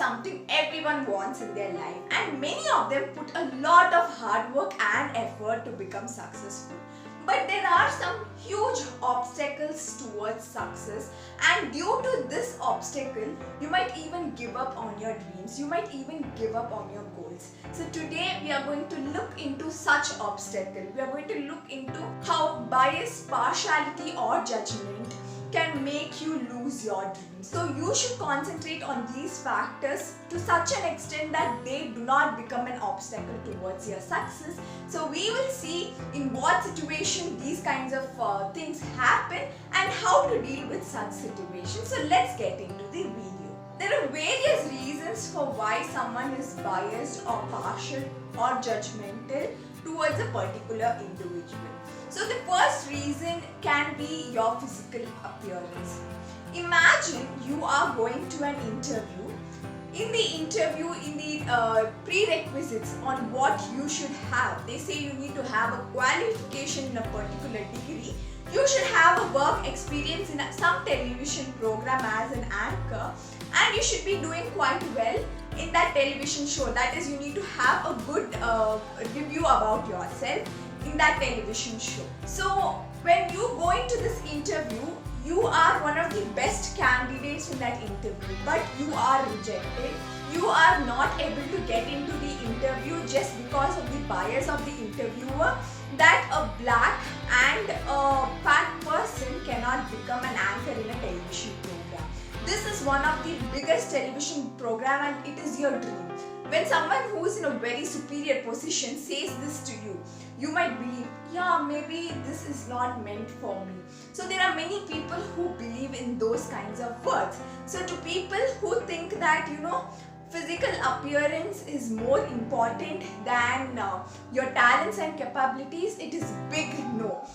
something everyone wants in their life, and many of them put a lot of hard work and effort to become successful. But there are some huge obstacles towards success, and due to this obstacle, you might even give up on your dreams, you might even give up on your goals. So today we are going to look into such obstacle. We are going to look into how bias, partiality or judgment can make you lose your dreams. So you should concentrate on these factors to such an extent that they do not become an obstacle towards your success. So we will see in what situation these kinds of things happen and how to deal with such situations. So let's get into the video. There are various reasons for why someone is biased or partial or judgmental towards a particular individual. So the first reason can be your physical appearance. Imagine you are going to an interview. In the interview, in the prerequisites on what you should have, they say you need to have a qualification in a particular degree. You should have a work experience in some television program as an anchor, and you should be doing quite well in that television show. That is, you need to have a good review about yourself in that television show. So when you go into this interview, you are one of the best candidates in that interview, but you are rejected. You are not able to get into the interview just because of the bias of the interviewer that a black and a fat person cannot become an anchor in a television program. This is one of the biggest television program and it is your dream. When someone who is in a very superior position says this to you, you might believe, yeah, maybe this is not meant for me. So there are many people who believe in those kinds of words. So to people who think that, physical appearance is more important than your talents and capabilities, it is big no.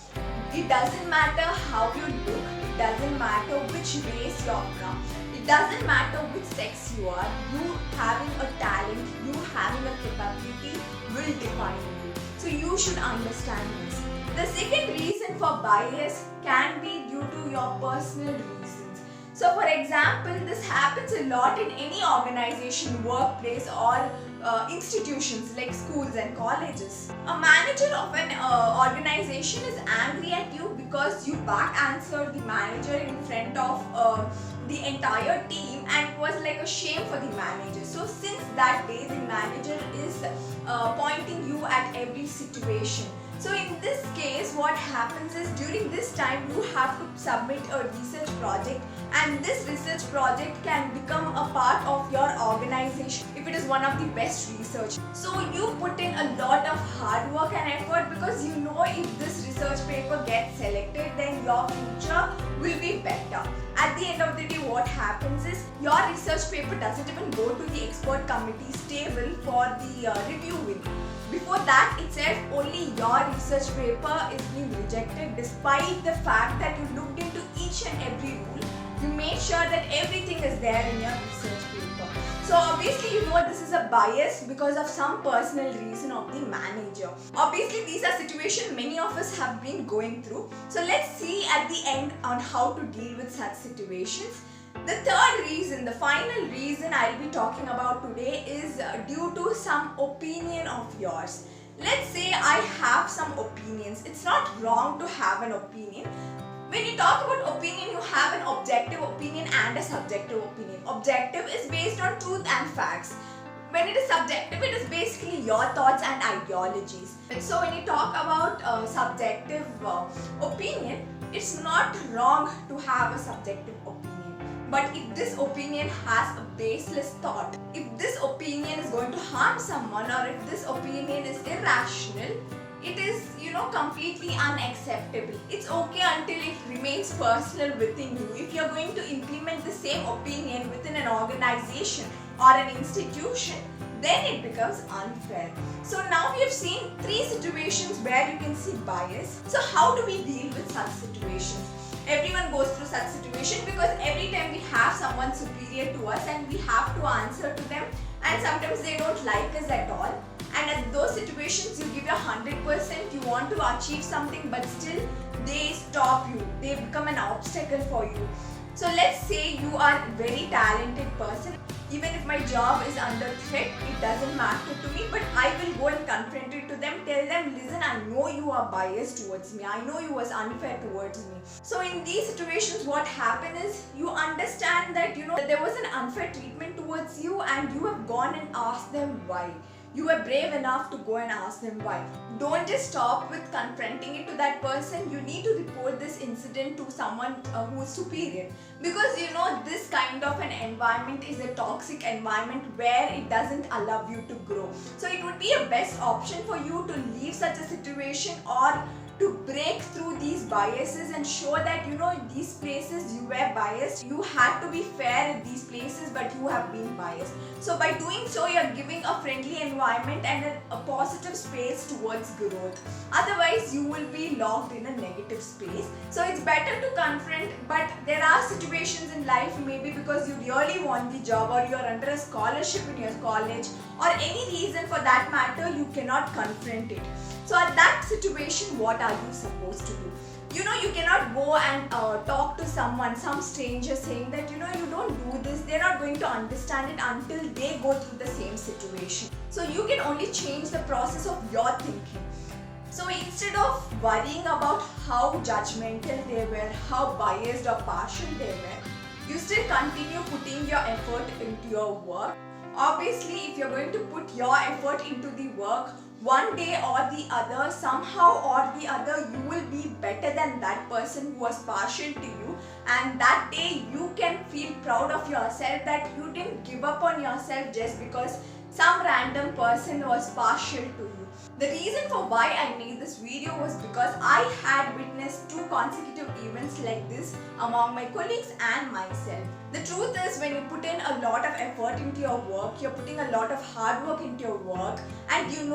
It doesn't matter how you look, it doesn't matter which race you're from, it doesn't matter which sex you are, you having a talent, you having a capability will define you. So you should understand this. The second reason for bias can be due to your personal reasons. So for example, this happens a lot in any organization, workplace or institutions like schools and colleges. A manager of an organization is angry at you because you back answered the manager in front of the entire team, and it was like a shame for the manager. So since that day, the manager is pointing you at every situation. So in this case, what happens is during this time you have to submit a research project, and this research project can become a part of your organization if it is one of the best research. So you put in a lot of hard work and effort because you know if this research paper gets selected, then your future will be better. At the end of the day, what happens is your research paper doesn't even go to the expert committee's table for the reviewing. Before that itself, only your research paper is being rejected despite the fact that you looked into each and every rule. You made sure that everything is there in your research paper. So obviously this is a bias because of some personal reason of the manager. Obviously these are situations many of us have been going through. So let's see at the end on how to deal with such situations. The third reason, the final reason I'll be talking about today is due to some opinion of yours. Let's say I have some opinions. It's not wrong to have an opinion. When you talk about opinion, you have an objective opinion and a subjective opinion. Objective is based on truth and facts. When it is subjective, it is basically your thoughts and ideologies. So when you talk about subjective opinion, it's not wrong to have a subjective opinion. But if this opinion has a baseless thought, if this opinion is going to harm someone, or if this opinion is irrational, it is, completely unacceptable. It's okay until it remains personal within you. If you're going to implement the same opinion within an organization or an institution, then it becomes unfair. So now we have seen 3 situations where you can see bias. So how do we deal with such situations? Everyone goes through such situation because every time we have someone superior to us and we have to answer to them, and sometimes they don't like us at all. And at those situations, you give your 100%, you want to achieve something, but still they stop you. They become an obstacle for you. So let's say you are a very talented person Even if my job is under threat, it doesn't matter to me, but I will go and confront it to them, tell them, listen, I know you are biased towards me, I know you was unfair towards me. So in these situations, what happened is you understand that that there was an unfair treatment towards you, and you have gone and asked them why. You were brave enough to go and ask them why. Don't just stop with confronting it to that person. You need to report this incident to someone who is superior, because this kind of an environment is a toxic environment where it doesn't allow you to grow. So it would be a best option for you to leave such a situation, or to break through these biases and show that these places you were biased, you had to be fair in these places, but you have been biased. So by doing so, you're giving a friendly environment and a positive space towards growth. Otherwise you will be locked in a negative space. So it's better to confront, but there are situations in life, maybe because you really want the job, or you're under a scholarship in your college, or any reason for that matter, you cannot confront it. So at that situation, what are you supposed to do? You cannot go and talk to someone, some stranger, saying that you don't do this. They're not going to understand it until they go through the same situation. So you can only change the process of your thinking. So instead of worrying about how judgmental they were, how biased or partial they were, you still continue putting your effort into your work. Obviously, if you're going to put your effort into the work, one day or the other, somehow or the other, you will be better than that person who was partial to you, and that day you can feel proud of yourself that you didn't give up on yourself just because some random person was partial to you. The reason for why I made this video was because I had witnessed 2 consecutive events like this among my colleagues and myself. The truth is, when you put in a lot of effort into your work, you're putting a lot of hard work into your work, and you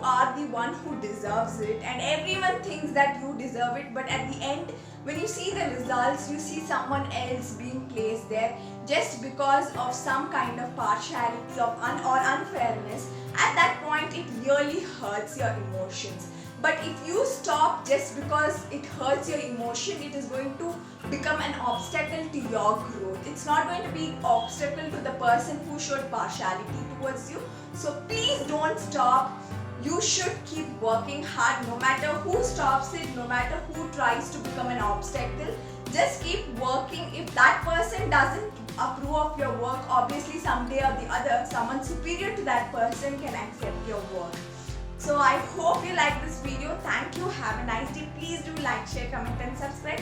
are the one who deserves it, and everyone thinks that you deserve it, but at the end, when you see the results, you see someone else being placed there just because of some kind of partiality or unfairness. At that point, it really hurts your emotions. But if you stop just because it hurts your emotion, it is going to become an obstacle to your growth. It's not going to be an obstacle to the person who showed partiality towards you. So please don't stop. You should keep working hard, no matter who stops it, no matter who tries to become an obstacle. Just keep working. If that person doesn't approve of your work, obviously someday or the other, someone superior to that person can accept your work. So I hope you like this video. Thank you. Have a nice day. Please do like, share, comment and subscribe.